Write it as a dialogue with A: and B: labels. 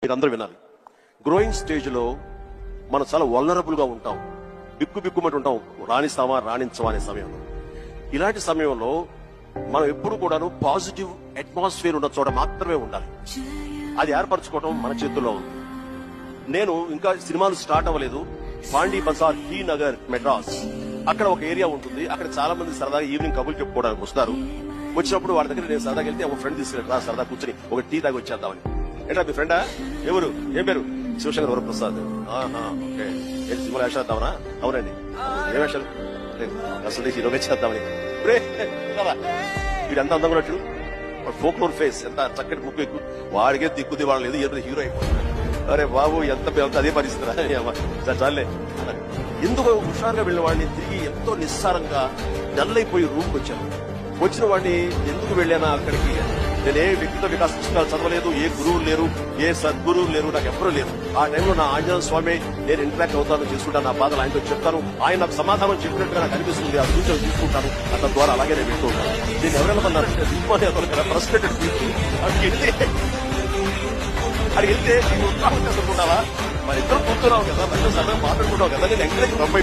A: మీరందరూ వినాలి. Growing stage లో మనం చాలా వల్నరబుల్ గా ఉంటాం, బిక్కుబిక్కుమంటూ ఉంటాం, రాణిస్తామా రాణించమా అనే సమయంలో. ఇలాంటి సమయంలో మనం ఎప్పుడు కూడాను పాజిటివ్ అట్మాస్ఫియర్ ఉన్న చోట మాత్రమే ఉండాలి. అది ఏర్పరచుకోవడం మన చేతుల్లో ఉంది. నేను ఇంకా సినిమాలు స్టార్ట్ అవ్వలేదు. పాండీ బజార్, టీ నగర్, మెడ్రాస్, అక్కడ ఒక ఏరియా ఉంటుంది. అక్కడ చాలా మంది సరదాగా ఈవినింగ్ కబుర్లు చెప్పుకోవడానికి వస్తారు. వచ్చినప్పుడు వాళ్ళ దగ్గర నేను సరదాగా వెళ్తే ఒక ఫ్రెండ్ తీసుకెళ్ళి సరదా కూర్చొని ఒక టీ తాగి వచ్చేద్దామని. ఏంటా మీ ఫ్రెండా? ఎవరు? ఏం పేరు? శివశంకర్ వరప్రసాద్. ఓకే, సినిమా వేషాలు వేద్దామనా? అవునండి. ఏ వేషాలు? అసలు హీరోగా చేద్దామని. వీడు ఎంత అందంగా ఉన్నట్టు, ఫోక్లోర్ ఫేస్, ఎంత చక్కటి ముక్కు ఎక్కువ, వాడికే దిక్కు దివాళం లేదు, ఏదో హీరో అయిపోతుంది. అరే బాబు, ఎంత అదే పరిస్థితి. చాలే, ఎందుకు హుషారుగా వెళ్ళిన వాడిని తిరిగి ఎంతో నిస్సారంగా డల్ అయిపోయి రూమ్కి వచ్చాను. వచ్చిన వాడిని ఎందుకు వెళ్ళానా అక్కడికి, నేను ఏ వ్యక్తిగత వికాస పుస్తకాలు చదవలేదు, ఏ గురువులు లేరు, ఏ సద్గురువులు లేరు, నాకు ఎవ్వరూ లేరు. ఆ టైంలో నా ఆంజనేయ స్వామి నేను ఇంటరాక్ట్ అవుతాను, చేసుకుంటాను, నా బాధలు ఆయనతో చెప్తాను, ఆయన నాకు సమాధానం చెప్పినట్టుగా నాకు అనిపిస్తుంది, ఆ సూచనలు తీసుకుంటాను, అతని ద్వారా అలాగే నేను వెళ్తూ ఉంటాను. నేను ఎవరైనా అన్నారు ఫ్రస్ట్రేటెడ్ పీపుల్ అడిగి వెళ్తే ఉత్సాహం చేసుకుంటావా, మరి ఇద్దరు కూర్చున్నావు కదా, రెండు సమయం మాట్లాడుకుంటావు కదా, నేను ఎంకరేజ్